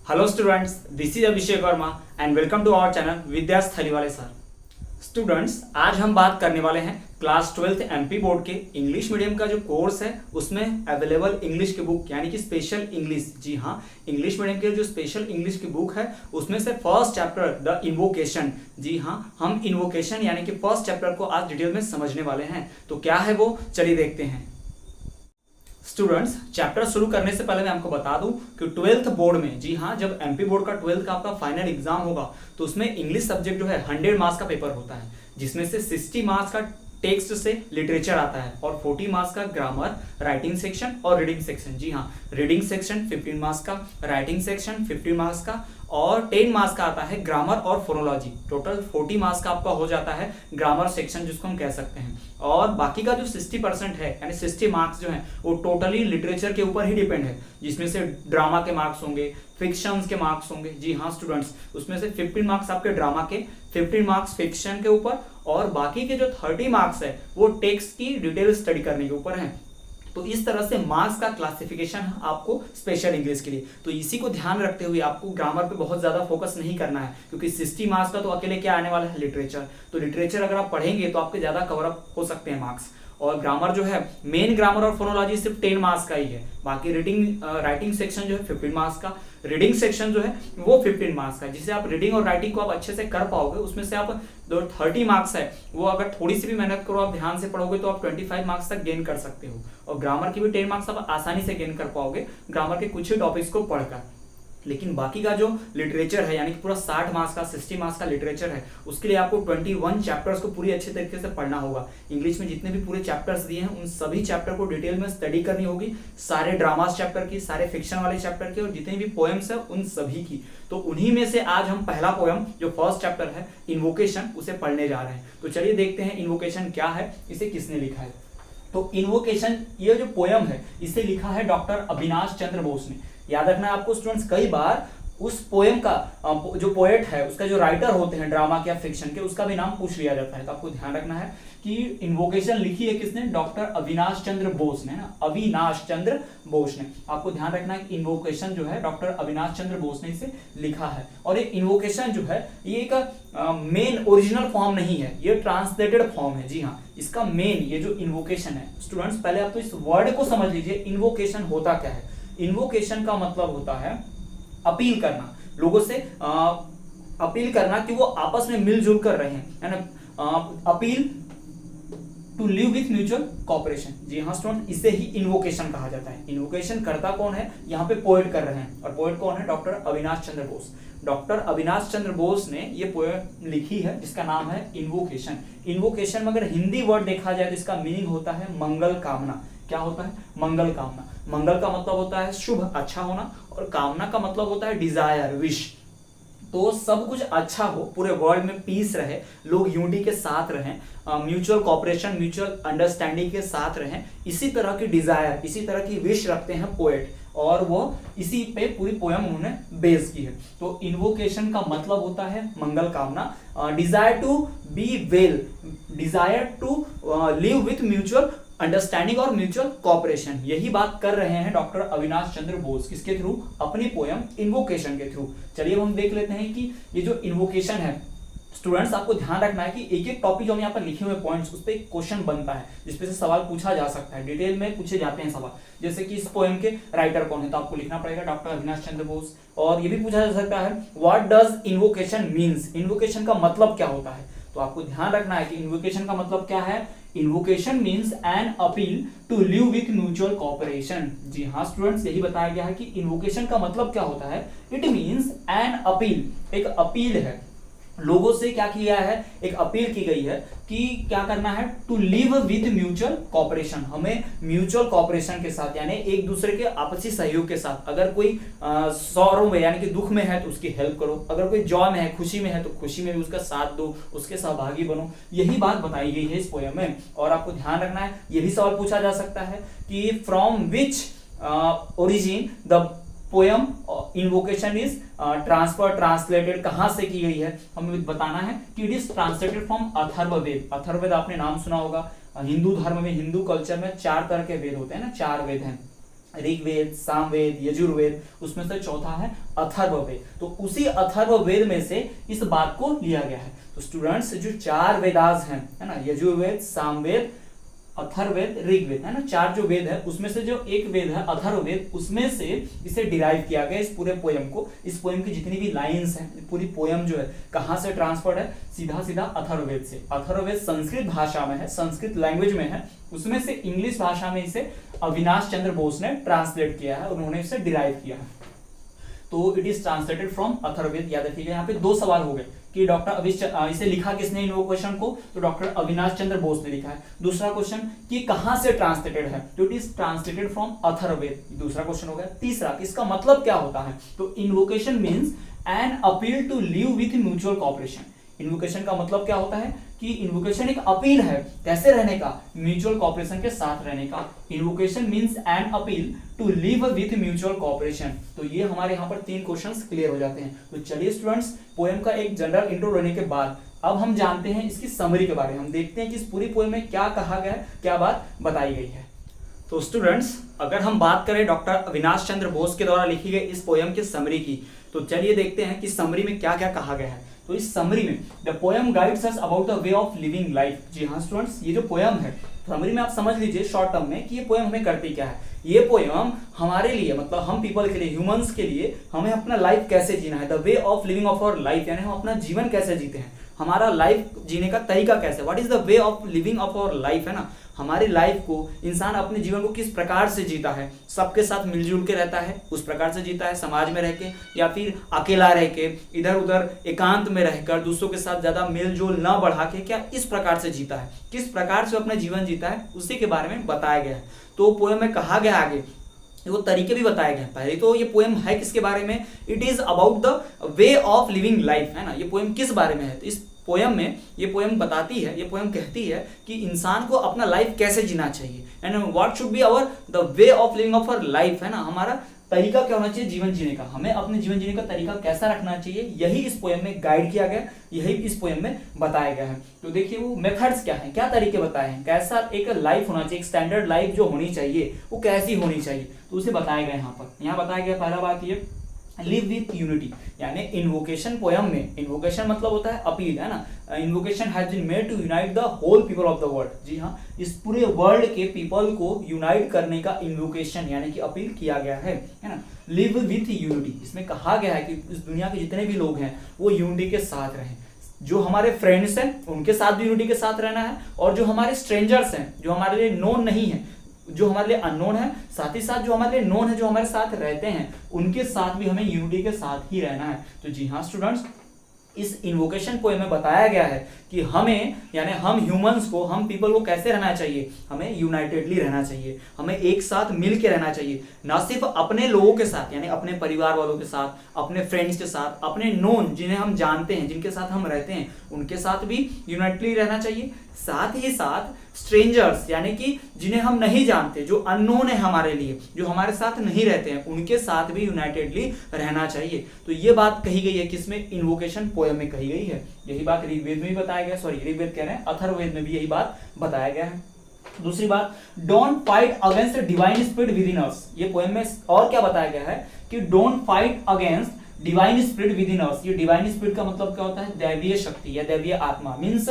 Hello students, this is Abhishek Verma and welcome to our channel विद्यास थलीवाले sir. Students, आज हम बात करने वाले हैं क्लास 12th एमपी बोर्ड के इंग्लिश मीडियम का जो कोर्स है उसमें अवेलेबल इंग्लिश की बुक यानी कि स्पेशल इंग्लिश। जी हाँ, इंग्लिश मीडियम के जो स्पेशल इंग्लिश की बुक है उसमें से फर्स्ट चैप्टर द इन्वोकेशन। जी हाँ, हम इन्वोकेशन यानी कि फर्स्ट चैप्टर को आज डिटेल में समझने वाले हैं। तो क्या है वो, चलिए देखते हैं। स्टूडेंट्स, चैप्टर शुरू करने से पहले मैं आपको बता दूं कि 12th बोर्ड में, जी हाँ, जब एमपी बोर्ड का 12th का आपका फाइनल एग्जाम होगा तो उसमें इंग्लिश सब्जेक्ट जो है 100 मार्क्स का पेपर होता है, जिसमें से 60 मार्क्स का टेक्स्ट से लिटरेचर आता है और 40 मार्क्स का ग्रामर, राइटिंग सेक्शन और रीडिंग सेक्शन। जी हाँ, रीडिंग सेक्शन 15 मार्क्स का, राइटिंग सेक्शन 15 मार्क्स का और 10 मार्क्स का आता है ग्रामर और फोनोलॉजी। टोटल 40 मार्क्स का आपका हो जाता है ग्रामर सेक्शन, जिसको हम कह सकते हैं। और बाकी का जो 60% है यानी 60 मार्क्स जो है वो टोटली लिटरेचर के ऊपर ही डिपेंड है, जिसमें से ड्रामा के मार्क्स होंगे, फिक्शंस के मार्क्स होंगे। जी हाँ स्टूडेंट्स, उसमें से 15 मार्क्स आपके ड्रामा के, 15 मार्क्स फिक्शन के ऊपर और बाकी के जो 30 मार्क्स है वो टेक्स्ट की डिटेल स्टडी करने के ऊपर है। तो इस तरह से मार्क्स का क्लासिफिकेशन आपको स्पेशल इंग्लिश के लिए, तो इसी को ध्यान रखते हुए आपको ग्रामर पे बहुत ज्यादा फोकस नहीं करना है, क्योंकि 60 मार्क्स का तो अकेले क्या आने वाला है, लिटरेचर। तो लिटरेचर अगर आप पढ़ेंगे तो आपके ज्यादा कवर अप हो सकते हैं मार्क्स। और ग्रामर जो है, मेन ग्रामर और फोनोलॉजी सिर्फ 10 मार्क्स का ही है। बाकी रीडिंग राइटिंग सेक्शन जो है 15 मार्क्स का, रीडिंग सेक्शन जो है वो 15 मार्क्स का, जिसे आप रीडिंग और राइटिंग को आप अच्छे से कर पाओगे। उसमें से आप जो 30 मार्क्स है वो अगर थोड़ी सी भी मेहनत करो, आप ध्यान से पढ़ोगे तो आप 25 मार्क्स तक गेन कर सकते हो। और ग्रामर की भी 10 मार्क्स आप आसानी से गेन कर पाओगे ग्रामर के कुछ ही टॉपिक्स को पढ़कर। लेकिन बाकी का जो लिटरेचर है यानी कि पूरा 60 मार्क्स का, 60 मार्क्स का लिटरेचर है, उसके लिए आपको 21 चैप्टर्स को पूरी अच्छे तरीके से पढ़ना होगा। इंग्लिश में जितने भी पूरे चैप्टर्स दिए हैं उन सभी चैप्टर को डिटेल में स्टडी करनी होगी, सारे ड्रामास चैप्टर की, सारे फिक्शन वाले चैप्टर की और जितने भी पोएम्स है उन सभी की। तो उन्हीं में से आज हम पहला पोएम जो फर्स्ट चैप्टर है इन्वोकेशन, उसे पढ़ने जा रहे हैं। तो चलिए देखते हैं इन्वोकेशन क्या है, इसे किसने लिखा है। तो इन्वोकेशन ये जो पोएम है इसे लिखा है डॉक्टर अविनाश चंद्र बोस ने। याद रखना है आपको स्टूडेंट्स, कई बार उस पोएम का जो पोएट है, उसका जो राइटर होते हैं ड्रामा के या फिक्शन के, उसका भी नाम पूछ लिया जाता है। तो आपको ध्यान रखना है कि इन्वोकेशन लिखी है किसने, डॉक्टर अविनाश चंद्र बोस ने ना, अविनाश चंद्र बोस ने। आपको ध्यान रखना है कि इन्वोकेशन जो है डॉक्टर अविनाश चंद्र बोस ने इसे लिखा है। और ये इन्वोकेशन जो है ये एक मेन ओरिजिनल फॉर्म नहीं है, ये ट्रांसलेटेड फॉर्म है। जी हाँ, इसका मेन ये जो इन्वोकेशन है स्टूडेंट्स, पहले आप तो इस वर्ड को समझ लीजिए। इन्वोकेशन होता क्या है? इन्वोकेशन का मतलब होता है अपील करना, लोगों से अपील करना कि वो आपस में मिलजुल कर रहे हैं, है ना। Appeal to live with mutual cooperation. जी हाँ स्टूडेंट, इसे ही इन्वोकेशन कहा जाता है। इन्वोकेशन करता कौन है, यहाँ पे पोएट कर रहे हैं, और पोएट कौन है, डॉक्टर अविनाश चंद्र बोस। डॉक्टर अविनाश चंद्र बोस ने ये पोएम लिखी है जिसका नाम है इन्वोकेशन। इन्वोकेशन में अगर हिंदी वर्ड देखा जाए तो इसका मीनिंग होता है मंगल कामना। क्या होता है? मंगल कामना। मंगल का मतलब होता है शुभ, अच्छा होना, और कामना का मतलब होता है डिजायर, विश। तो सब कुछ अच्छा हो, पूरे वर्ल्ड में पीस रहे, लोग यूनिटी के साथ रहें, म्यूचुअल कॉपरेशन, म्यूचुअल अंडरस्टैंडिंग के साथ रहें, इसी तरह की डिजायर, इसी तरह की विश रखते हैं पोएट, और वो इसी पे पूरी पोएम उन्होंने बेस की है। तो इन्वोकेशन का मतलब होता है मंगल कामना, desire to be well, desire to live with mutual understanding और म्यूचुअल कॉपरेशन। यही बात कर रहे हैं डॉक्टर अविनाश चंद्र बोस, किसके थ्रू, अपनी पोएम इन्वोकेशन के थ्रू। चलिए हम देख लेते हैं कि ये जो इन्वोकेशन है स्टूडेंट्स, आपको ध्यान रखना है कि एक एक टॉपिक जो हम यहाँ पर लिखे हुए पॉइंट्स, उस पर एक क्वेश्चन बनता है जिसपे से सवाल पूछा जा सकता है, डिटेल में पूछे जाते हैं सवाल। जैसे कि इस पोएम के राइटर कौन है, तो आपको लिखना पड़ेगा डॉक्टर अविनाश चंद्र बोस। और ये भी पूछा जा सकता है what does invocation means, invocation का मतलब क्या होता है। तो आपको ध्यान रखना है कि इन्वोकेशन का मतलब क्या है। Invocation means an appeal to live with mutual cooperation. जी हाँ स्टूडेंट्स, यही बताया गया है कि इन्वोकेशन का मतलब क्या होता है। इट मीन्स एन अपील, एक अपील है, लोगों से क्या किया है, एक अपील की गई है कि क्या करना है, to live with mutual cooperation, हमें म्यूचुअल कॉपरेशन के साथ यानी एक दूसरे के आपसी सहयोग के साथ, अगर कोई सौरों में यानी कि दुख में है तो उसकी हेल्प करो, अगर कोई जॉय में है, खुशी में है तो खुशी में भी उसका साथ दो, उसके सहभागी बनो। यही बात बताई गई है इस पोएम में। और आपको ध्यान रखना है, यह भी सवाल पूछा जा सकता है कि from which origin the poem invocation is translated, कहां से की गई है, हमें बताना है कि it is translated from Atharvaveda. Atharvaveda आपने नाम सुना होगा, हिंदू धर्म में, हिंदू कल्चर में 4 तरह के वेद होते हैं ना, 4 वेद हैं। ऋग्वेद, सामवेद, यजुर्वेद, उसमें से चौथा है अथर्ववेद। तो उसी अथर्ववेद में से इस बात को लिया गया है। तो स्टूडेंट्स जो 4 वेदास हैं, है ना, यजुर्वेद, सामवेद, अथर्ववेद, ऋग्वेद, है ना, 4 जो वेद है उसमें से जो एक वेद है अथर्ववेद, उसमें से इसे डिराइव किया गया इस पूरे पोयम को। इस पोयम की जितनी भी लाइंस हैं, पूरी पोयम जो है कहां से ट्रांसफर्ड है, सीधा सीधा अथर्ववेद से। अथर्ववेद संस्कृत भाषा में है, संस्कृत लैंग्वेज में है, उसमें से इंग्लिश भाषा में इसे अविनाश चंद्र बोस ने ट्रांसलेट किया है, उन्होंने इसे डिराइव किया है। तो it is translated from Atharvaveda. याद रखिएगा, यहाँ पे 2 सवाल हो गए कि डॉक्टर इसे लिखा किसने इन्वोकेशन को, तो डॉक्टर अविनाश चंद्र बोस ने लिखा है। दूसरा क्वेश्चन कि कहां से ट्रांसलेटेड है, तो it is translated from Atharvaveda, दूसरा क्वेश्चन हो गया। तीसरा, इसका मतलब क्या होता है, तो invocation means an appeal to live with mutual cooperation. Invocation का मतलब क्या होता है कि इन्वोकेशन एक अपील है, कैसे रहने का, म्यूचुअल कॉपरेशन के साथ रहने का। Invocation means an appeal to live with mutual cooperation. तो ये हमारे यहाँ पर 3 क्वेश्चंस क्लियर हो जाते हैं। तो चलिए स्टूडेंट्स, पोएम का एक जनरल इंट्रो लेने के बाद अब हम जानते हैं इसकी समरी के बारे में। हम देखते हैं कि इस पूरी पोएम में क्या कहा गया है, क्या बात बताई गई है। तो स्टूडेंट्स, अगर हम बात करें डॉक्टर अविनाश चंद्र बोस के द्वारा लिखी गई इस पोएम की समरी की, तो चलिए देखते हैं कि समरी में क्या क्या कहा गया है। तो इस समरी में the poem guides us about the way of living life. जी हाँ स्टूडेंट्स, ये जो पोएम है समरी में आप समझ लीजिए शॉर्ट टर्म में कि ये पोएम हमें करती क्या है। ये पोएम हमारे लिए, मतलब हम पीपल के लिए, ह्यूमंस के लिए, हमें अपना लाइफ कैसे जीना है, the way of living of our life, यानी हम अपना जीवन कैसे जीते हैं, हमारा लाइफ जीने का तरीका कैसे, what is the way of living of our life, है ना, हमारी लाइफ को इंसान अपने जीवन को किस प्रकार से जीता है, सबके साथ मिलजुल के रहता है उस प्रकार से जीता है, समाज में रह के, या फिर अकेला रह के, इधर उधर एकांत में रहकर दूसरों के साथ ज्यादा मेलजोल न बढ़ा के, क्या इस प्रकार से जीता है, किस प्रकार से अपना जीवन जीता है, उसी के बारे में बताया गया है। तो पोएम में कहा गया आगे वो तरीके भी बताए गए। पहले तो ये पोएम है किसके बारे में, it is about the way of living life, है ना, ये पोएम किस बारे में है। तो इस पोएम में ये पोएम बताती है, ये पोएम कहती है कि इंसान को अपना लाइफ कैसे जीना चाहिए, and what should be our the way of living of our life, है ना, हमारा तरीका क्या होना चाहिए जीवन जीने का, हमें अपने जीवन जीने का तरीका कैसा रखना चाहिए, यही इस पोएम में गाइड किया गया, यही इस पोएम में बताया गया है। तो देखिए वो मेथड्स क्या हैं, क्या तरीके बताए हैं, कैसा एक लाइफ होना चाहिए, एक स्टैंडर्ड लाइफ जो होनी चाहिए वो कैसी होनी चाहिए, तो उसे बताया गया यहाँ पर। यहाँ बताया गया पहला बात ये लिव विथ यूनिटी, यानी इन्वोकेशन पोएम में, इन्वोकेशन मतलब होता है अपील, है ना, invocation has been made to unite the whole people of the world. जी हाँ, इस पूरे वर्ल्ड के पीपल को यूनाइट करने का इन्वोकेशन यानी कि अपील किया गया है ना। लिव विथ यूनिटी, इसमें कहा गया है कि इस दुनिया के जितने भी लोग हैं वो यूनिटी के साथ रहें, जो हमारे फ्रेंड्स हैं उनके साथ भी यूनिटी के साथ रहना है, और जो हमारे स्ट्रेंजर्स हैं, जो हमारे लिए नोन नहीं है, जो हमारे लिए अननोन है, साथ ही साथ जो हमारे लिए नोन है, जो हमारे साथ रहते हैं, उनके साथ भी हमें यूनिटी के साथ ही रहना है। तो जी हाँ स्टूडेंट्स, इस इन्वोकेशन पोएम में बताया गया है कि हमें, यानी हम ह्यूमंस को, हम पीपल को कैसे रहना चाहिए, हमें यूनाइटेडली रहना चाहिए, हमें एक साथ मिल के रहना चाहिए, ना सिर्फ अपने लोगों के साथ, यानी अपने परिवार वालों के साथ, अपने फ्रेंड्स के साथ, अपने नोन जिन्हें हम जानते हैं, जिनके साथ हम रहते हैं, उनके साथ भी यूनाइटली रहना चाहिए, साथ ही साथ स्ट्रेंजर्स यानी कि जिन्हें हम नहीं जानते, जो अननोन है हमारे लिए, जो हमारे साथ नहीं रहते हैं, उनके साथ भी यूनाइटेडली रहना चाहिए। तो ये बात कही गई है किसमें, इन्वोकेशन पोएम में कही गई है। यही बात ऋग्वेद में भी बताया गया, सॉरी ऋग्वेद कह रहे हैं, अथर्ववेद में भी यही बात बताया गया है। दूसरी बात, don't fight against divine spirit within us. ये पोएम में और क्या बताया गया है कि don't fight against divine spirit within us. ये डिवाइन स्पिरिट का मतलब क्या होता है, दैवीय शक्ति या दैवीय आत्मा। मीन्स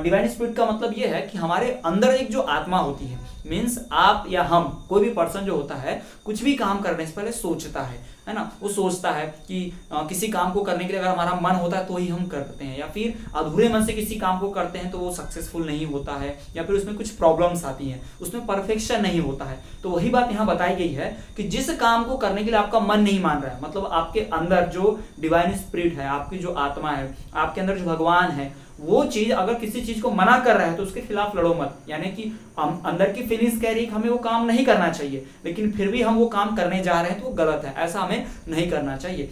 डिवाइन स्पिरिट का मतलब ये है कि हमारे अंदर एक जो आत्मा होती है, मीन्स आप या हम, कोई भी पर्सन जो होता है, कुछ भी काम करने से पहले सोचता है ना, वो सोचता है कि किसी काम को करने के लिए अगर हमारा मन होता है तो ही हम करते हैं, या फिर अधूरे मन से किसी काम को करते हैं तो वो सक्सेसफुल नहीं होता है, या फिर उसमें कुछ प्रॉब्लम्स आती हैं, उसमें परफेक्शन नहीं होता है। तो वही बात यहाँ बताई गई है कि जिस काम को करने के लिए आपका मन नहीं मान रहा है, मतलब आपके अंदर जो डिवाइन स्पिरिट है, आपकी जो आत्मा है, आपके अंदर जो भगवान है, वो चीज अगर किसी चीज को मना कर रहा है तो उसके खिलाफ लड़ो मत। यानी कि हम अंदर की फीलिंग्स कह रही है कि हमें वो काम नहीं करना चाहिए, लेकिन फिर भी हम वो काम करने जा रहे हैं तो वो गलत है, ऐसा हमें नहीं करना चाहिए।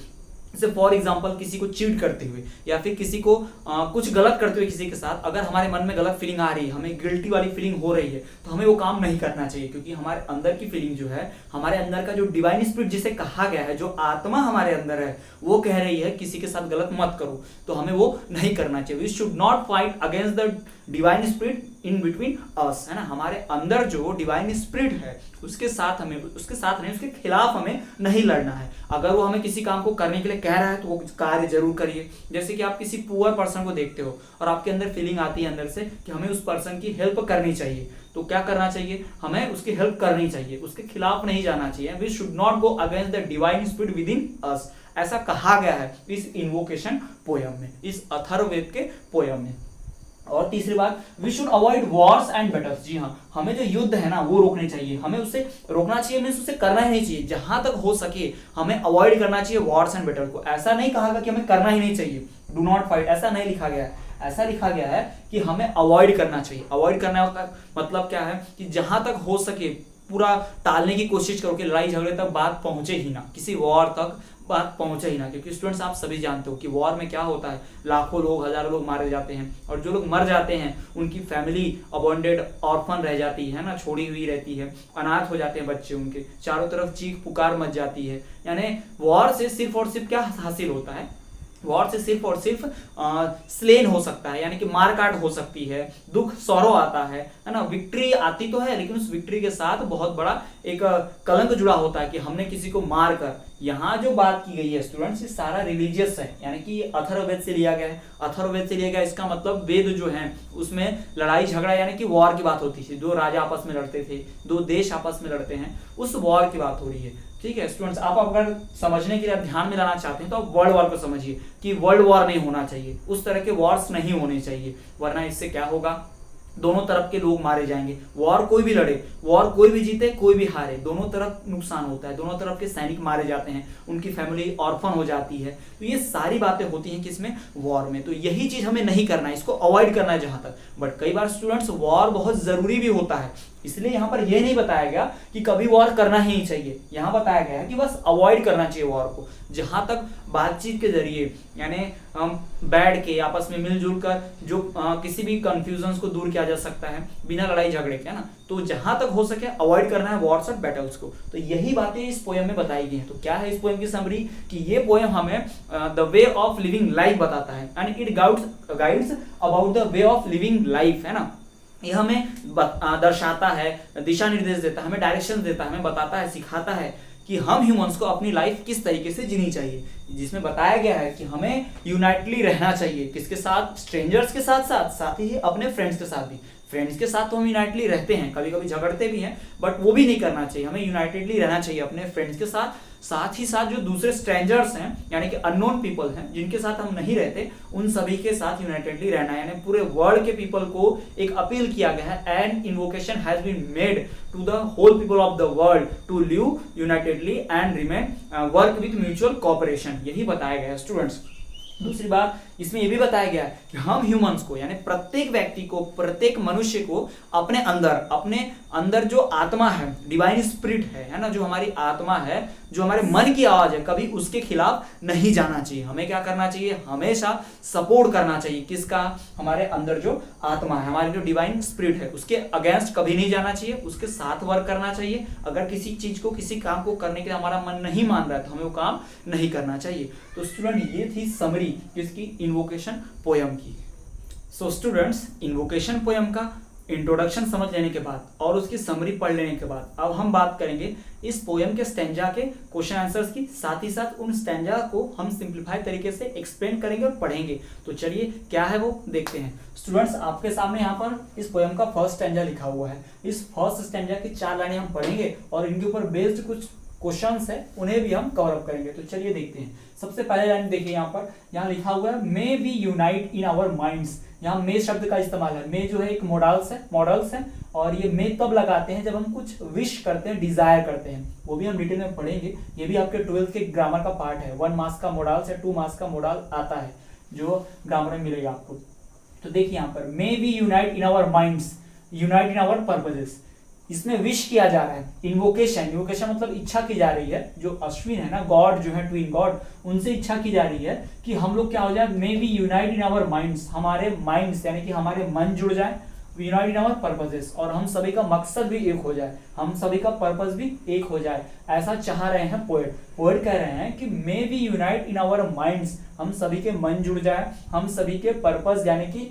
जैसे फॉर एग्जाम्पल किसी को चीट करते हुए या फिर किसी को कुछ गलत करते हुए किसी के साथ अगर हमारे मन में गलत फीलिंग आ रही है, हमें गिल्टी वाली फीलिंग हो रही है, तो हमें वो काम नहीं करना चाहिए, क्योंकि हमारे अंदर की फीलिंग जो है, हमारे अंदर का जो डिवाइन स्पिरिट जिसे कहा गया है, जो आत्मा हमारे अंदर है, वो कह रही है किसी के साथ गलत मत करो, तो हमें वो नहीं करना चाहिए। We should not fight against the divine spirit in between us, है ना। हमारे अंदर जो डिवाइन स्पिरिट है उसके साथ नहीं, उसके खिलाफ हमें नहीं लड़ना है। अगर वो हमें किसी काम को करने के लिए कह रहा है तो वो कार्य जरूर करिए। जैसे कि आप किसी पुअर पर्सन को देखते हो और आपके अंदर फीलिंग आती है अंदर से कि हमें उस पर्सन की हेल्प करनी चाहिए, तो क्या करना चाहिए, हमें उसकी हेल्प करनी चाहिए, उसके खिलाफ नहीं जाना चाहिए। We should not go against the divine spirit within us, ऐसा कहा गया है इस इन्वोकेशन पोयम में, इस अथर्ववेद के पोयम में। और तीसरी बात, we should avoid wars and battles. जी हाँ, हमें जो युद्ध है ना वो रोकने चाहिए, हमें उसे रोकना चाहिए, हमें उसे करना ही नहीं चाहिए। जहां तक हो सके हमें अवॉइड करना चाहिए वॉर्स एंड बैटल को। ऐसा नहीं कहा कि हमें करना ही नहीं चाहिए, डू नॉट फाइट, ऐसा नहीं लिखा गया है। ऐसा लिखा गया है कि हमें अवॉइड करना चाहिए। अवॉइड करने का मतलब क्या है कि जहां तक हो सके पूरा टालने की कोशिश करो कि लड़ाई झगड़े तक बात पहुंचे ही ना, किसी वॉर तक बात पहुंचे ही ना। क्योंकि स्टूडेंट्स आप सभी जानते हो कि वॉर में क्या होता है, लाखों लोग, हजारों लोग मारे जाते हैं, और जो लोग मर जाते हैं उनकी फैमिली अबॉन्डेड ऑर्फन रह जाती है ना, छोड़ी हुई रहती है, अनाथ हो जाते हैं बच्चे, उनके चारों तरफ चीख पुकार मच जाती है। यानी वॉर से सिर्फ और सिर्फ क्या हासिल होता है, वॉर से सिर्फ और सिर्फ स्लेन हो सकता है, यानी कि मार काट हो सकती है, दुख सौरो आता है ना। विक्ट्री आती तो है, लेकिन उस विक्ट्री के साथ बहुत बड़ा एक कलंक जुड़ा होता है कि हमने किसी को मार कर। यहाँ जो बात की गई है स्टूडेंट्स, ये सारा रिलीजियस है, यानी कि अथर्ववेद से लिया गया है। अथर्ववेद से लिया गया, इसका मतलब वेद जो है उसमें लड़ाई झगड़ा यानी कि वॉर की बात होती थी, दो राजा आपस में लड़ते थे, दो देश आपस में लड़ते हैं, उस वॉर की बात हो रही है। ठीक है स्टूडेंट्स, आप अगर समझने के लिए ध्यान में लाना चाहते हैं तो आप वर्ल्ड वॉर को समझिए कि वर्ल्ड वॉर नहीं होना चाहिए, उस तरह के वॉर्स नहीं होने चाहिए, वरना इससे क्या होगा, दोनों तरफ के लोग मारे जाएंगे। वॉर कोई भी लड़े, वॉर कोई भी जीते कोई भी हारे, दोनों तरफ नुकसान होता है, दोनों तरफ के सैनिक मारे जाते हैं, उनकी फैमिली ऑर्फन हो जाती है। तो ये सारी बातें होती हैं किसमें, वॉर में। तो यही चीज हमें नहीं करना है, इसको अवॉइड करना है जहां तक। बट कई बार स्टूडेंट्स वॉर बहुत जरूरी भी होता है, इसलिए यहाँ पर यह नहीं बताया गया कि कभी वॉर करना ही नहीं चाहिए। यहाँ बताया गया है कि बस अवॉइड करना चाहिए वॉर को, जहां तक बातचीत के जरिए, यानी हम बैठ के आपस में मिलजुल कर जो किसी भी कंफ्यूजन को दूर किया जा सकता है बिना लड़ाई झगड़े के, है ना। तो जहां तक हो सके अवॉइड करना है वॉर्स और बैटल्स को। तो यही बातें इस पोएम में बताई गई हैं। तो क्या है इस पोएम की समरी, कि ये पोएम हमें the way of living life बताता है, and it guides about the way of living life, है ना। ये हमें दर्शाता है, दिशा निर्देश देता है, हमें डायरेक्शन देता है, हमें बताता है, सिखाता है कि हम ह्यूमंस को अपनी लाइफ किस तरीके से जीनी चाहिए, जिसमें बताया गया है कि हमें यूनाइटली रहना चाहिए। किसके साथ, स्ट्रेंजर्स के साथ, साथ ही अपने फ्रेंड्स के साथ भी। फ्रेंड्स के साथ तो हम यूनाइटली रहते हैं, कभी कभी झगड़ते भी हैं, बट वो भी नहीं करना चाहिए, हमें यूनाइटेडली रहना चाहिए अपने फ्रेंड्स के साथ। साथ ही साथ जो दूसरे स्ट्रेंजर्स हैं, यानी कि अननोन पीपल हैं, जिनके साथ हम नहीं रहते, उन सभी के साथ यूनाइटेडली रहना है। यानी पूरे वर्ल्ड के पीपल को एक अपील किया गया है, and invocation has been made to the whole people of the world to live unitedly and remain work with mutual cooperation, यही बताया गया है स्टूडेंट्स। दूसरी बात इसमें यह भी बताया गया है कि हम ह्यूमंस को, यानी प्रत्येक व्यक्ति को, प्रत्येक मनुष्य को अपने अंदर जो आत्मा है, डिवाइन स्पिरिट है ना, जो हमारी आत्मा है, जो हमारे मन की आवाज है, कभी उसके खिलाफ नहीं जाना चाहिए। हमें क्या करना चाहिए, हमेशा सपोर्ट करना चाहिए, किसका, हमारे अंदर जो आत्मा है, हमारी जो डिवाइन स्पिरिट है, उसके अगेंस्ट कभी नहीं जाना चाहिए, उसके साथ वर्क करना चाहिए। अगर किसी चीज को, किसी काम को करने के लिए हमारा मन नहीं मान रहा है तो हमें वो काम नहीं करना चाहिए। तो स्टूडेंट ये थी समरी किसकी, इन्वोकेशन पोयम की। सो स्टूडेंट्स, इन्वोकेशन पोयम का इंट्रोडक्शन समझ लेने के बाद और उसकी समरी पढ़ लेने के बाद अब हम बात करेंगे इस पोयम के स्टैंजा के क्वेश्चन आंसर्स की। साथ ही साथ उन स्टैंजा को हम सिंप्लीफाई तरीके से एक्सप्लेन करेंगे और पढ़ेंगे। तो चलिए क्या है वो देखते हैं। स्टूडेंट्स, आपके सामने यहाँ पर इस पोयम का फर्स्ट स्टैंजा लिखा हुआ है। इस फर्स्ट स्टैंजा की 4 लाइनें हम पढ़ेंगे और इनके ऊपर बेस्ड कुछ क्वेश्चंस है, उन्हें भी हम कवर अप करेंगे। तो चलिए देखते हैं। सबसे पहले लाइन देखिए, यहाँ पर यहाँ लिखा हुआ है, may we unite in our minds. यहाँ मे शब्द का इस्तेमाल है। मे जो है एक मॉडल्स है और ये मे तब लगाते हैं जब हम कुछ विश करते हैं, डिजायर करते हैं। वो भी हम डिटेल में पढ़ेंगे। ये भी आपके 12th के ग्रामर का पार्ट है। 1 मार्क्स का मॉडल्स या 2 मार्क्स का मॉडल आता है जो ग्रामर में मिलेगा आपको। तो देखिए यहाँ पर, may we unite in our minds, unite in our purposes. इसमें विश किया जा रहा है, इन्वोकेशन, इन्वोकेशन मतलब इच्छा की जा रही है, जो अश्विन है ना, गॉड जो है ट्विन गॉड, उनसे इच्छा की जा रही है कि हम लोग क्या हो जाए, may be unite in our minds, हमारे माइंड्स यानी कि हमारे मन जुड़ जाए, यूनाइट इन आवर पर्पसेस, और हम सभी का मकसद भी एक हो जाए, हम सभी का पर्पस भी एक हो जाए, ऐसा चाह रहे हैं पोएट। पोएट कह रहे हैं कि may be unite in our minds, हम सभी के मन जुड़ जाए, हम सभी के पर्पस यानी कि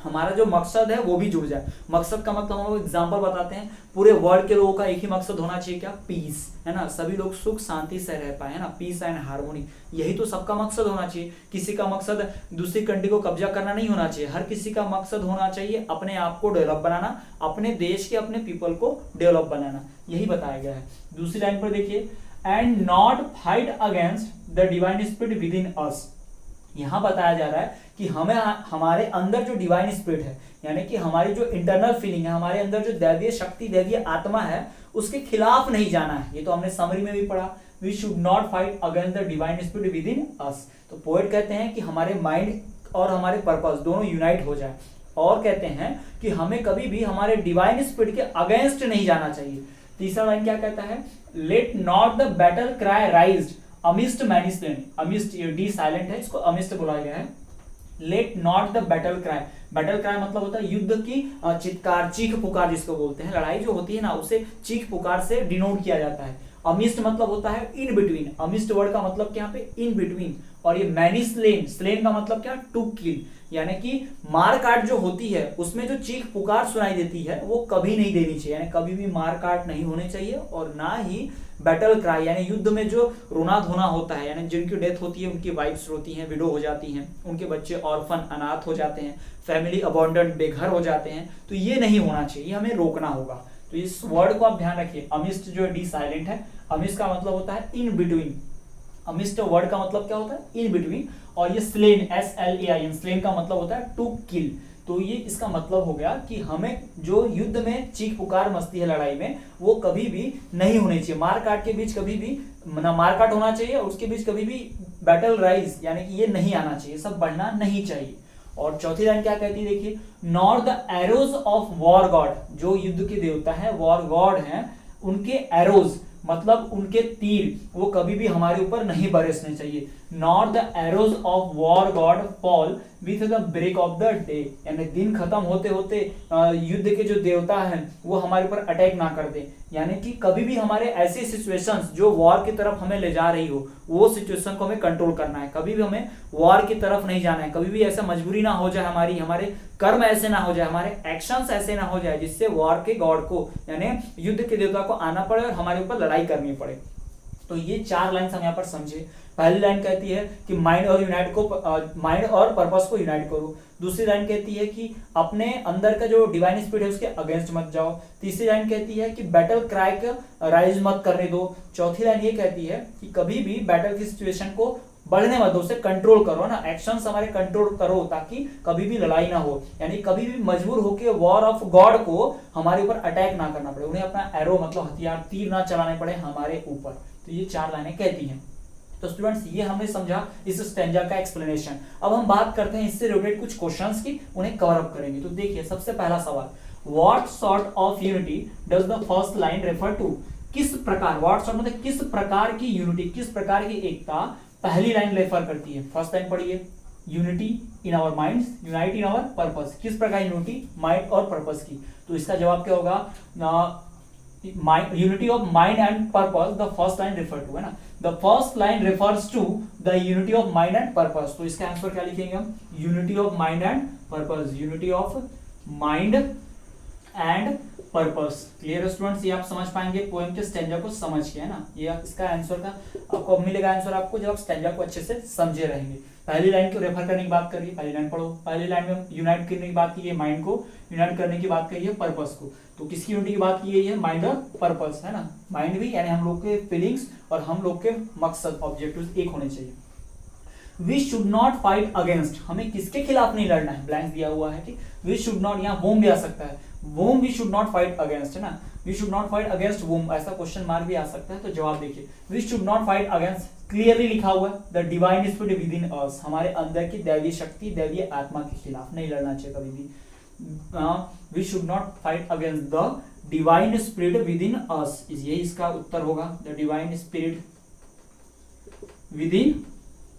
हमारा जो मकसद है वो भी जुड़ जाए। मकसद का मतलब हम लोग एग्जांपल बताते हैं, पूरे वर्ल्ड के लोगों का एक ही मकसद होना चाहिए, क्या, पीस, है ना, सभी लोग सुख शांति से रह पाए, है ना, पीस एंड हार्मोनी, यही तो सबका मकसद होना चाहिए। किसी का मकसद दूसरी कंट्री को कब्जा करना नहीं होना चाहिए, हर किसी का मकसद होना चाहिए अपने आप को डेवलप बनाना, अपने देश के अपने पीपल को डेवलप बनाना, यही बताया गया है। दूसरी लाइन पर देखिए, and not fight against the divine spirit within us, यहां बताया जा रहा है कि हमें हमारे अंदर जो डिवाइन स्पिरिट है यानी कि हमारी जो इंटरनल फीलिंग है, हमारे अंदर जो दैवीय शक्ति, दैवीय आत्मा है, उसके खिलाफ नहीं जाना है। ये तो हमने समरी में भी पढ़ा, we should not fight against the divine spirit within us. तो पोएट कहते हैं कि हमारे माइंड और हमारे पर्पस दोनों यूनाइट हो जाए, और कहते हैं कि हमें कभी भी हमारे डिवाइन स्पिरिट के अगेंस्ट नहीं जाना चाहिए। तीसरा लाइन क्या कहता है, let not the battle cry राइज्ड amidst many slain, amidst D silent है, इसको अमिस्ट बोला गया है। Let not the battle cry, battle cry मतलब होता है युद्ध की चित्कार, चीख पुकार जिसको बोलते हैं, लड़ाई जो होती है ना उसे चीख पुकार से डिनोट किया जाता है। अमिस्ट मतलब होता है इन बिटवीन, अमिस्ट वर्ड का मतलब क्या पे, इन बिटवीन, और ये मैनी स्लेन, स्लेन का मतलब क्या, टू किल, यानी कि मार काट जो होती है उसमें जो चीख पुकार सुनाई देती है वो कभी नहीं देनी चाहिए, यानी कभी भी मार काट नहीं होनी चाहिए, और ना ही बैटल क्राई यानी युद्ध में जो रोना धोना होता है, यानी जिनकी डेथ होती है उनकी वाइफ्स रोती हैं, विडो हो जाती हैं, उनके बच्चे ऑर्फन अनाथ हो जाते हैं, फैमिली अबॉन्डन बेघर हो जाते हैं, तो ये नहीं होना चाहिए, हमें रोकना होगा। तो इस वर्ड को आप ध्यान रखिए, अमिस्ट जो डी साइलेंट है, अमिस्ट का मतलब होता है इन बिटवीन, अमिस्ट वर्ड का मतलब क्या होता है, इन बिटवीन, और ये स्लेन, SLAIN, स्लेन का मतलब होता है टू किल। तो ये इसका मतलब हो गया कि हमें जो युद्ध में चीख पुकार मचती है लड़ाई में, वो कभी भी नहीं होनी चाहिए, मार काट के बीच कभी भी ना मार काट होना चाहिए, और उसके बीच कभी भी बैटल राइज यानी कि ये नहीं आना चाहिए, सब बढ़ना नहीं चाहिए। और चौथी लाइन क्या कहती है, देखिए, not the arrows of war God, जो युद्ध के देवता है, वॉर गॉड हैं, उनके एरोज मतलब उनके तीर वो कभी भी हमारे ऊपर नहीं बरसने चाहिए। Not the arrows of war god fall with the break of the day, यानी दिन खत्म होते होते युद्ध के जो देवता हैं वो हमारे ऊपर अटैक ना कर दे, यानी कि कभी भी हमारे ऐसी सिचुएशंस जो वॉर की तरफ हमें ले जा रही हो, वो सिचुएशन को हमें कंट्रोल करना है, कभी भी हमें वॉर की तरफ नहीं जाना है, कभी भी ऐसा मजबूरी ना हो जाए हमारी, हमारे कर्म ऐसे ना हो जाए, हमारे एक्शंस ऐसे ना हो जाए जिससे वॉर के गॉड को यानी युद्ध के देवता को आना पड़े और हमारे ऊपर लड़ाई करनी पड़े। तो ये चार लाइन हम यहाँ पर समझे। पहली लाइन कहती है कि माइंड और यूनाइट को, माइंड और पर्पस को यूनाइट करो। दूसरी लाइन कहती है कि अपने अंदर का जो डिवाइन स्पिरिट है उसके अगेंस्ट मत जाओ। तीसरी लाइन कहती है कि बैटल क्राई का राइज मत करने दो। चौथी लाइन ये कहती है कि कभी भी बैटल की सिचुएशन को बढ़ने मत दो, उसे कंट्रोल करो ना, एक्शंस हमारे कंट्रोल करो ताकि कभी भी लड़ाई ना हो, यानी कभी भी मजबूर होकर वॉर ऑफ गॉड को हमारे ऊपर अटैक ना करना पड़े, उन्हें अपना एरो मतलब हथियार तीर ना चलाने पड़े हमारे ऊपर। तो ये चार लाइनें कहती हैं। तो स्टूडेंट्स ये हमने समझा इस स्टैंजा का एक्सप्लेनेशन। अब हम बात करते हैं इससे रिलेटेड कुछ क्वेश्चंस की, उन्हें कवर अप करेंगे। तो देखिए सबसे पहला सवाल, what sort of unity does the first line refer to, किस प्रकार, व्हाट सॉर्ट मतलब किस प्रकार की यूनिटी, किस प्रकार की एकता पहली लाइन रेफर करती है। फर्स्ट लाइन पढ़िए, unity in our minds, unite in our purpose, किस प्रकार यूनिटी माइंड और पर्पस की। तो इसका जवाब क्या होगा, unity of mind and purpose the first line refer to, है ना, the first line refers to the unity of mind and purpose. तो इसका आंसर क्या लिखेंगे हम, unity of mind and purpose, unity of mind and purpose. Clear है students, ये आप समझ पाएंगे पोएम के स्टैंजा को समझ के, है ना, ये इसका आंसर का आपको मिलेगा आंसर आपको जब आप स्टैंजा को अच्छे से समझे रहेंगे। पहली लाइन को रेफर करने की बात करिए, पहली लाइन पढ़ो। पहली लाइन में यूनाइट करने की बात की है, माइंड को यूनाइट करने की बात कही है, पर्पस को। तो किसकी यूनिटी की बात की गई है, माइंड और पर्पस, है ना, माइंड भी यानी हम लोग के फीलिंग्स और हम लोग के मकसद ऑब्जेक्टिव्स एक होने चाहिए। We should not fight against, हमें किसके खिलाफ नहीं लड़ना है, ब्लैंक दिया हुआ है कि वी शुड नॉट, यहाँ वोम भी आ सकता है, whom we should not fight against, है ना, we should not fight against whom, ऐसा क्वेश्चन मार्क भी आ सकता है। तो जवाब देखिए, we should not fight against, clearly लिखा हुआ है the divine spirit within us, हमारे अंदर की दैवीय शक्ति, दैवीय आत्मा के खिलाफ नहीं लड़ना चाहिए कभी भी। We should not fight against the divine spirit within us, यही इसका उत्तर होगा, the divine spirit within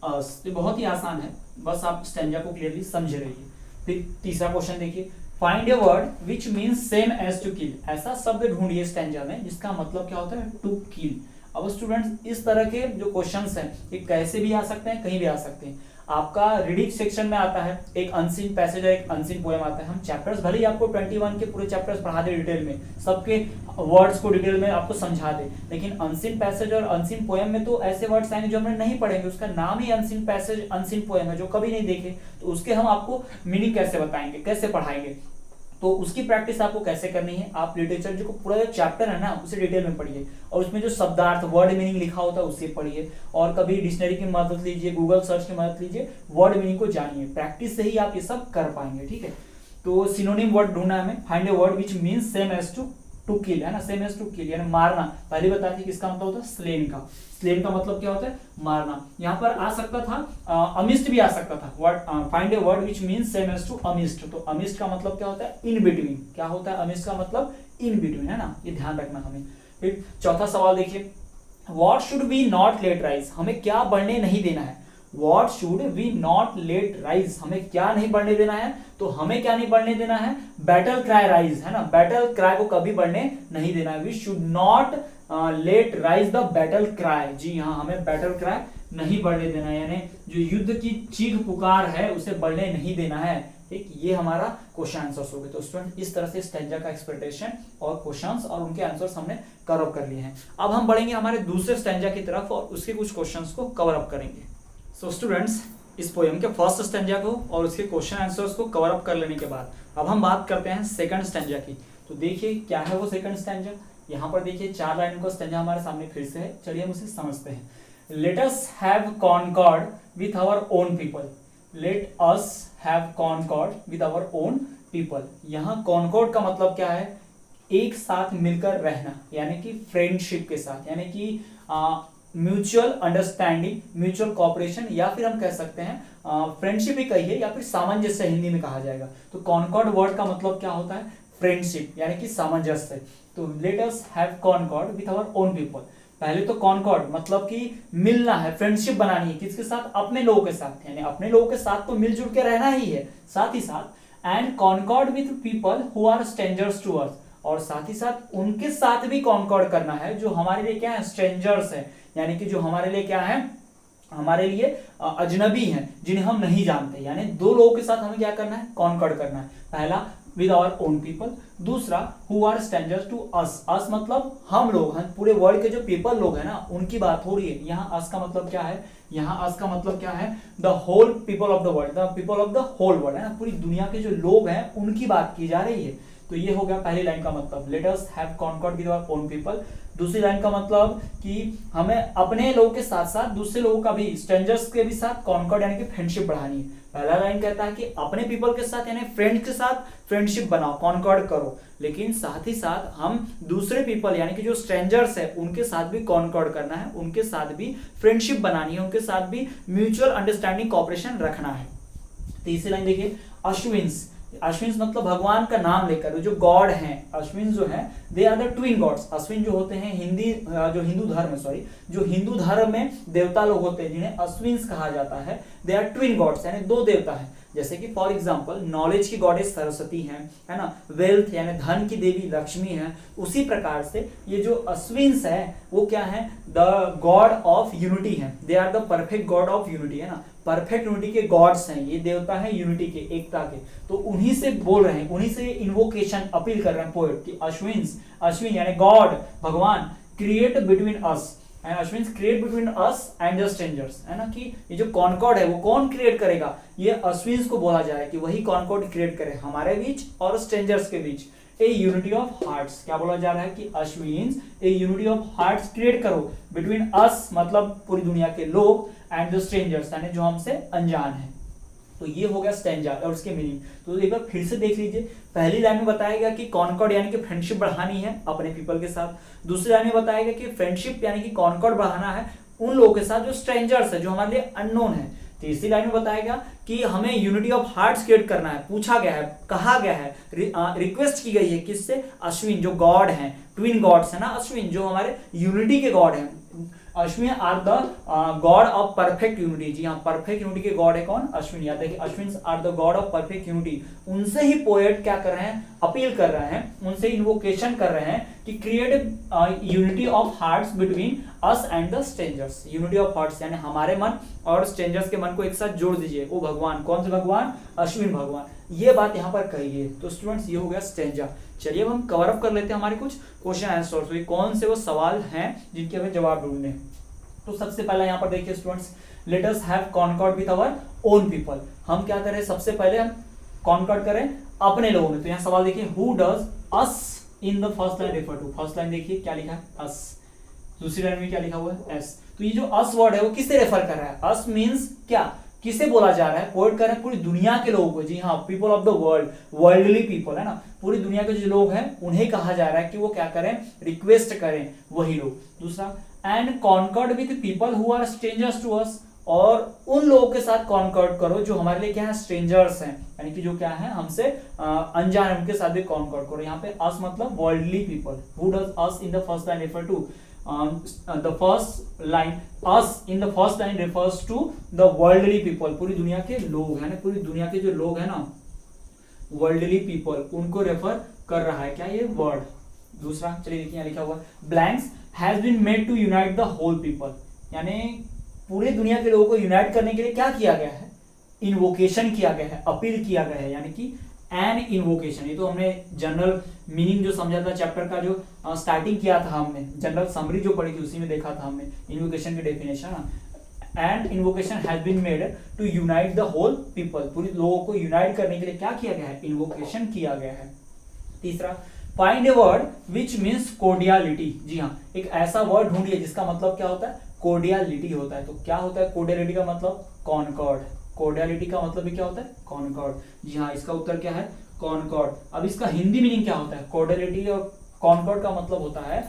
us. तो बहुत ही आसान है, बस आप स्टैंजा को क्लियरली समझ रहिए। फिर तीसरा क्वेश्चन देखिए, find a word which means same as to kill. ऐसा शब्द ढूंढिए स्टैंजा में जिसका मतलब क्या होता है, टू किल। अब स्टूडेंट्स इस तरह के जो क्वेश्चंस हैं ये कैसे भी आ सकते हैं, कहीं भी आ सकते हैं। आपका रीडिंग सेक्शन में आता है एक अनसीन पैसेज और एक अनसीन पोएम आता है। हम चैप्टर्स भले ही आपको 21 के पूरे चैप्टर्स पढ़ा दे डिटेल में, सबके वर्ड्स को डिटेल में आपको समझा दे, लेकिन अनसीन पैसेज और अनसीन पोएम में तो ऐसे वर्ड्स आएंगे जो हमने नहीं पढ़ेंगे। उसका नाम ही अनसीन पैसेज अनसीन पोएम है, जो कभी नहीं देखे, तो उसके हम आपको मीनिंग कैसे बताएंगे, कैसे पढ़ाएंगे। तो उसकी प्रैक्टिस आपको कैसे करनी है, आप लिटरेचर जो पूरा जो चैप्टर है ना उसे डिटेल में पढ़िए, और उसमें जो शब्दार्थ वर्ड मीनिंग लिखा होता है उसे पढ़िए, और कभी डिक्शनरी की मदद लीजिए, गूगल सर्च की मदद लीजिए, वर्ड मीनिंग को जानिए। प्रैक्टिस से ही आप ये सब कर पाएंगे, ठीक है। तो सिनोनिम वर्ड ढूंढना है हमें, find a word which means same as to kill, है ना, सेम एज टू किल यानी मारना। पहले बताया थी किसका मतलब होता है, स्लेन का। स्लेन का मतलब क्या होता है, मारना। यहाँ पर आ सकता था अमिस्ट भी आ सकता था, word find a word which means same as to amidst. तो अमिस्ट का मतलब क्या होता है, इन बिटवीन। क्या होता है अमिस्ट का मतलब, इन बिटवीन, है ना, ये ध्यान रखना हमें। फिर चौथा सवाल देखिए, what should we not let rise. हमें क्या बढ़ने नहीं देना है, what should we not let rise, हमें क्या नहीं बढ़ने देना है। तो हमें क्या नहीं बढ़ने देना है, बैटल क्राई राइज, है ना, बैटल क्राई को कभी बढ़ने नहीं देना है। We should not let rise the battle cry. जी हाँ, हमें बैटल क्राई नहीं बढ़ने देना है, यानी जो युद्ध की चीख पुकार है उसे बढ़ने नहीं देना है। ठीक, ये हमारा क्वेश्चन आंसर्स हो गए। तो स्टूडेंट इस तरह से स्टैंजा का एक्सपेक्टेशन और क्वेश्चंस और उनके आंसर्स हमने कवर अप कर लिए हैं। अब हम बढ़ेंगे हमारे दूसरे स्टैंजा की तरफ और उसके कुछ क्वेश्चंस को कवर अप करेंगे। सो स्टूडेंट्स, इस पोएम के फर्स्ट स्टैंजा को और उसके क्वेश्चन आंसर्स को कवर अप कर लेने के बाद अब हम बात करते हैं सेकंड स्टैंजा की। तो देखिए क्या है वो सेकंड स्टैंजा। यहाँ पर देखिए 4 लाइन का स्टैंजा हमारे सामने फिर से है, चलिए हम उसे समझते हैं। Let us have concord with our own people, let us have concord with our own people. यहाँ कॉन्कॉर्ड का मतलब क्या है, एक साथ मिलकर रहना, यानी कि फ्रेंडशिप के साथ, यानी कि म्यूचुअल अंडरस्टैंडिंग, म्यूचुअल कॉपरेशन, या फिर हम कह सकते हैं फ्रेंडशिप ही कहिए, या फिर सामंजस्य हिंदी में कहा जाएगा। तो कॉन्कॉर्ड वर्ड का मतलब क्या होता है, फ्रेंडशिप यानी कि सामंजस्य। तो let us have concord with our own people. पहले तो कॉन्कॉर्ड मतलब कि मिलना है, फ्रेंडशिप बनानी है, किसके साथ, अपने लोगों के साथ, यानी अपने लोगों के साथ तो मिलजुल के रहना ही है, साथ ही साथ and concord with people who are strangers to us, और साथ ही साथ उनके साथ भी कॉन्कॉर्ड करना है जो हमारे लिए क्या है, स्ट्रेंजर्स है, यानी कि जो हमारे लिए क्या है, हमारे लिए अजनबी हैं, जिन्हें हम नहीं जानते। यानी 2 लोगों के साथ हमें क्या करना है, कॉन्कॉर्ड करना है। पहला विद आवर ओन पीपल, दूसरा who are strangers to us. Us मतलब हम लोग हैं, पूरे वर्ल्ड के जो पीपल लोग हैं ना उनकी बात हो रही है। यहाँ अस का मतलब क्या है, यहाँ अस का मतलब क्या है, the whole people of the world, the people of the whole world, है ना, पूरी दुनिया के जो लोग हैं उनकी बात की जा रही है। तो ये हो गया पहली लाइन का मतलब, let us have concord with our own people. दूसरी लाइन का मतलब कि हमें अपने लोगों के साथ साथ दूसरे लोगों का भी, स्ट्रेंजर्स के भी साथ कॉन्कॉर्ड यानी कि फ्रेंडशिप बढ़ानी है। पहला लाइन कहता है कि अपने पीपल के साथ यानी फ्रेंड्स के साथ फ्रेंडशिप बनाओ, कॉन्कॉर्ड करो, लेकिन साथ ही साथ हम दूसरे पीपल यानी कि जो स्ट्रेंजर्स है उनके साथ भी कॉन्कॉर्ड करना है, उनके साथ भी फ्रेंडशिप बनानी है, उनके साथ भी म्यूचुअल अंडरस्टैंडिंग कॉपरेशन रखना है। तीसरी लाइन देखिए, अश्विन्स। अश्विन मतलब भगवान का नाम लेकर, जो गॉड हैं अश्विन जो है, they are the twin gods. Ashwin जो होते हैं जो हिंदू धर्म में देवता लोग होते हैं जिन्हें अश्विन्स कहा जाता है। दे आर ट्विन गॉड्स यानी 2 देवता हैं। जैसे कि फॉर एग्जांपल नॉलेज की गॉडेस सरस्वती है ना, वेल्थ यानी धन की देवी लक्ष्मी है। उसी प्रकार से ये जो अश्विन्स है वो क्या है, द गॉड ऑफ यूनिटी है, they are the perfect god of unity, है ना, परफेक्ट यूनिटी के गॉड्स हैं, ये देवता है यूनिटी के, एकता के। तो उन्हीं से बोल रहे हैं, उन्हीं से इन्वोकेशन अपील कर रहे हैं पोएट कि अश्विन यानी गॉड, भगवान, create between us and Ashwin create between us and the strangers, है ना, कि ये जो कॉन्कॉर्ड है वो कौन क्रिएट करेगा, ये अश्विन को बोला जा रहा है कि वही कॉन्कॉर्ड क्रिएट करे हमारे बीच और स्ट्रेंजर्स के बीच। ए यूनिटी ऑफ हार्ट्स, क्या बोला जा रहा है कि अश्विन ए यूनिटी ऑफ हार्ट्स क्रिएट करो बिटवीन अस मतलब पूरी दुनिया के लोग एंड द स्ट्रेंजर्स यानी जो हमसे अनजान है। तो ये हो गया स्टैंजा और उसके मीनिंग। तो एक बार फिर से देख लीजिए, पहली लाइन में बताया गया कि कॉन्कॉर्ड यानी कि फ्रेंडशिप बढ़ानी है अपने पीपल के साथ। दूसरी लाइन में बताया गया कि फ्रेंडशिप यानी कि कॉन्कॉर्ड बढ़ाना है उन लोगों के साथ जो स्ट्रेंजर्स है, जो हमारे लिए अननोन है। तीसरी लाइन में बताया गया कि हमें यूनिटी ऑफ हार्ट्स क्रिएट करना है, पूछा गया है, कहा गया है, रिक्वेस्ट की गई है किससे, अश्विन जो गॉड हैं, ट्विन गॉड्स है ना, अश्विन जो हमारे यूनिटी के गॉड हैं। Ashwin are the god of perfect unity. जी हाँ, परफेक्ट यूनिटी के गॉड है कौन, अश्विन। याद है कि Ashwin are the god of perfect unity. उनसे ही पोएट क्या कर रहे हैं, अपील कर रहे हैं, उनसे इन्वोकेशन कर रहे हैं कि create unity of hearts between us and the strangers. Unity of hearts यानी हमारे मन और स्ट्रेंजर्स के मन को एक साथ जोड़ दीजिए। वो भगवान, कौन से भगवान, अश्विन भगवान। ये बात यहाँ पर कही है। तो स्टूडेंट्स ये हो गया स्ट्रेंजर। चलिए अब हम कवर अप कर लेते हैं हमारे कुछ क्वेश्चन आंसर्स। तो कौन से वो सवाल हैं जिनके हमें जवाब ढूंढने हैं। तो सबसे पहला यहाँ पर देखिए students, let us have concord with our own people. हम क्या करें, सबसे पहले हम कॉन्कॉर्ड करें अपने लोगों में। तो यहाँ सवाल देखिए, who does us in the first line refer to. First line देखिए क्या लिखा है, अस। दूसरी लाइन में क्या लिखा हुआ है, एस। तो ये जो अस वर्ड है वो किससे रेफर कर रहा है, अस मीन्स क्या, किसे बोला जा रहा है, पोएट कर रहे हैं पूरी दुनिया के लोगों को। जी हाँ, people of the world, worldly people है ना, पूरी दुनिया के जो लोग हैं उन्हें कहा जा रहा है कि वो क्या करें, रिक्वेस्ट करें, वही लोग। दूसरा, and concord with people who are strangers to us. और उन लोगों के साथ कॉन्कॉर्ड करो जो हमारे लिए क्या है, स्ट्रेंजर्स हैं, यानी कि जो क्या है हमसे अनजान है, उनके साथ भी कॉन्कॉर्ड करो। यहाँ पे अस मतलब worldly people. Who does us in the first line refer to, the first line us in the first line refers to the worldly people, पूरी दुनिया के लोग है ना, पूरी दुनिया के जो लोग हैं ना, worldly people, उनको रेफर कर रहा है क्या ये वर्ड। दूसरा चलिए देखिए यहाँ लिखा हुआ blanks has been made to unite the whole people, यानी पूरी दुनिया के लोगों को यूनाइट करने के लिए क्या किया गया है, इन्वोकेशन किया गया है, अपील किया गया है, यानी कि एन इन्वोकेशन। ये तो हमने जनरल मीनिंग जो समझा था चैप्टर का, जो स्टार्टिंग किया था हमने, जनरल समरी जो पढ़ी थी उसी में देखा था हमने इन्वोकेशन की definition. And invocation has been made to unite the whole people, पूरी लोगों को यूनाइट करने के लिए क्या किया गया है, इन्वोकेशन किया गया है। तीसरा, find a word which means cordiality. जी हाँ, एक ऐसा वर्ड ढूंढिए जिसका मतलब क्या होता है, कोर्डियलिटी होता है। तो क्या होता है कोर्डियलिटी का मतलब, कॉन्कॉर्ड। कोर्डियलिटी का मतलब भी क्या होता है, कॉन्कॉर्ड। जी हाँ, इसका उत्तर क्या है, कॉन्कॉर्ड। अब इसका हिंदी मीनिंग क्या होता है, कोर्डियलिटी और कॉन्कॉर्ड का मतलब होता है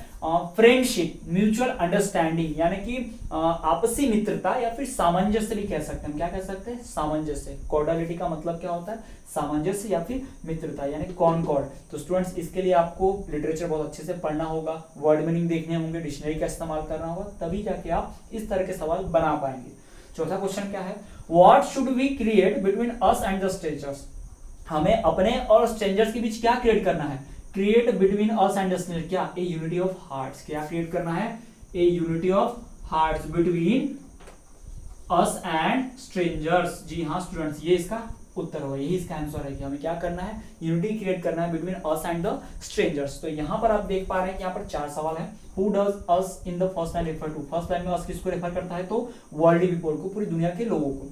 फ्रेंडशिप, म्यूचुअल अंडरस्टैंडिंग, यानी कि आपसी मित्रता या फिर सामंजस्य भी कह सकते हैं। हम क्या कह सकते हैं, सामंजस्य। कोर्डियलिटी का मतलब क्या होता है, सामंजस्य या फिर मित्रता, यानी कॉन्कॉर्ड। तो स्टूडेंट्स इसके लिए आपको लिटरेचर बहुत अच्छे से पढ़ना होगा, वर्ड मीनिंग देखने होंगे, डिक्शनरी का इस्तेमाल करना होगा, तभी जाके आप इस तरह के सवाल बना पाएंगे। चौथा क्वेश्चन क्या है, what should we create between us and the strangers. हमें अपने और स्ट्रेंजर्स के बीच क्या क्रिएट करना है, create between us and the strangers, क्या, ए यूनिटी ऑफ हार्ट्स। क्या क्रिएट करना है, a unity of hearts between us and strangers. जी हाँ स्टूडेंट्स, ये इसका उत्तर होगा, यही इसका आंसर है कि हमें क्या करना है, यूनिटी क्रिएट करना है between us and the strangers. तो यहाँ पर आप देख पा रहे हैं कि यहाँ पर चार सवाल है। Who does us in the first line refer to, first line में अस किसको रेफर करता है, तो वर्ल्ड पीपल को, पूरी दुनिया के लोगों को।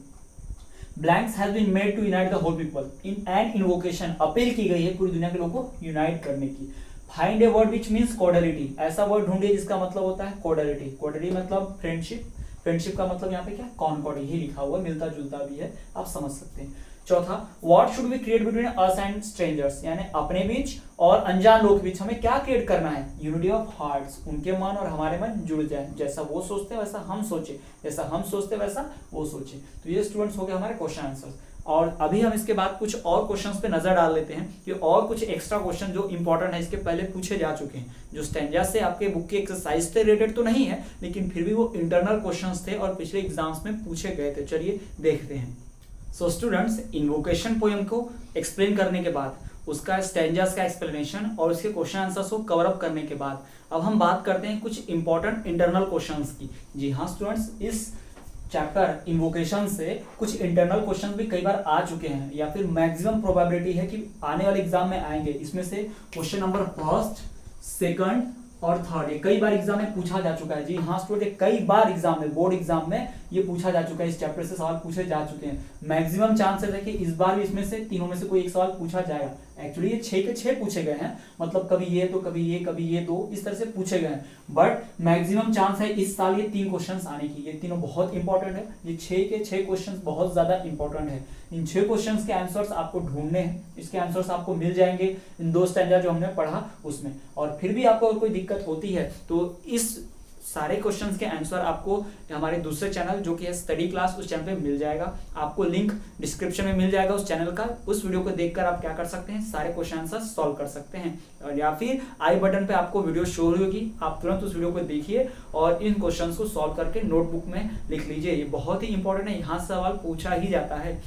Blanks has been made to unite the whole people in an invocation, appeal की गई है पूरी दुनिया के लोगों को यूनाइट करने की। Find a word which means cordiality, ऐसा वर्ड ढूंढिए जिसका मतलब होता है कोर्डियलिटी। कोर्डियलिटी मतलब फ्रेंडशिप, फ्रेंडशिप का मतलब यहाँ पे क्या, कॉन्कॉर्ड, ही लिखा हुआ, मिलता जुलता भी है, आप समझ सकते हैं। चौथा, what should we create between us and strangers, यानी अपने बीच और अनजान लोग के बीच हमें क्या क्रिएट करना है, यूनिटी ऑफ हार्ट्स, उनके मन और हमारे मन जुड़ जाए, जैसा वो सोचते हैं वैसा हम सोचे, जैसा हम सोचते हैं वैसा वो सोचे। तो ये स्टूडेंट्स हो गए हमारे क्वेश्चन आंसर्स। और अभी हम इसके बाद कुछ और क्वेश्चंस पे नजर डाल लेते हैं कि और कुछ एक्स्ट्रा क्वेश्चन जो इंपॉर्टेंट है इसके पहले पूछे जा चुके हैं, जो स्टैंजा से आपके बुक के एक्सरसाइज से रिलेटेड तो नहीं है, लेकिन फिर भी वो इंटरनल क्वेश्चंस थे और पिछले एग्जाम्स में पूछे गए थे। चलिए देखते हैं। सो स्टूडेंट्स, इन्वोकेशन पोएम को एक्सप्लेन करने के बाद, उसका स्टैंजास का एक्सप्लेनेशन और उसके क्वेश्चन आंसर्स को कवर अप करने के बाद अब हम बात करते हैं कुछ इंपॉर्टेंट इंटरनल क्वेश्चंस की। जी हाँ स्टूडेंट्स, इस चैप्टर इन्वोकेशन से कुछ इंटरनल क्वेश्चन भी कई बार आ चुके हैं, या फिर मैक्सिमम प्रोबेबिलिटी है कि आने वाले एग्जाम में आएंगे। इसमें से क्वेश्चन नंबर फर्स्ट, सेकंड और थर्ड ये कई बार एग्जाम में पूछा जा चुका है। जी हाँ स्टूडेंट, कई बार एग्जाम में, बोर्ड एग्जाम में ये पूछा जा चुका है, इस चैप्टर से सवाल पूछे जा चुके हैं। मैक्सिमम चांसेस है कि इस बार भी इसमें से तीनों में से कोई एक सवाल पूछा जाएगा। एक्चुअली ये 6 के 6 पूछे गए हैं, मतलब कभी ये तो कभी ये, कभी ये, तो इस तरह से पूछे गए हैं, बट मैक्सिमम चांस है इस साल ये 3 क्वेश्चंस आने की। ये तीनों बहुत इंपॉर्टेंट है, ये 6 के 6 क्वेश्चंस बहुत ज्यादा इंपॉर्टेंट है। इन 6 क्वेश्चंस के आंसर्स आपको ढूंढने हैं, इसके आंसर्स आपको मिल जाएंगे इन 2 स्टैंजा जो हमने पढ़ा उसमें। और फिर भी आपको अगर कोई दिक्कत होती है तो इस सारे क्वेश्चंस के आंसर आपको हमारे दूसरे चैनल जो कि है स्टडी क्लास, उस चैनल पे मिल जाएगा। आपको लिंक डिस्क्रिप्शन में मिल जाएगा उस चैनल का। उस वीडियो को देखकर आप क्या कर सकते हैं, सारे क्वेश्चन आंसर सॉल्व कर सकते हैं। और या फिर आई बटन पे आपको वीडियो शो होगी, आप तुरंत उस वीडियो को देखिए और इन क्वेश्चंस को सॉल्व करके नोटबुक में लिख लीजिए। ये बहुत ही इंपॉर्टेंट है, यहाँ सवाल पूछा ही जाता है।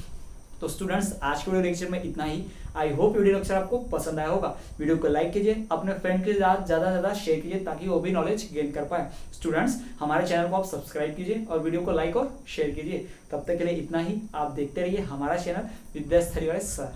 तो स्टूडेंट्स, आज के वीडियो लेक्चर में इतना ही। आई होप वीडियो लेक्चर आपको पसंद आया होगा। वीडियो को लाइक कीजिए, अपने फ्रेंड के साथ ज़्यादा से ज़्यादा शेयर कीजिए ताकि वो भी नॉलेज गेन कर पाए। स्टूडेंट्स, हमारे चैनल को आप सब्सक्राइब कीजिए और वीडियो को लाइक और शेयर कीजिए। तब तक के लिए इतना ही। आप देखते रहिए हमारा चैनल विद्यास्थली वाले सर।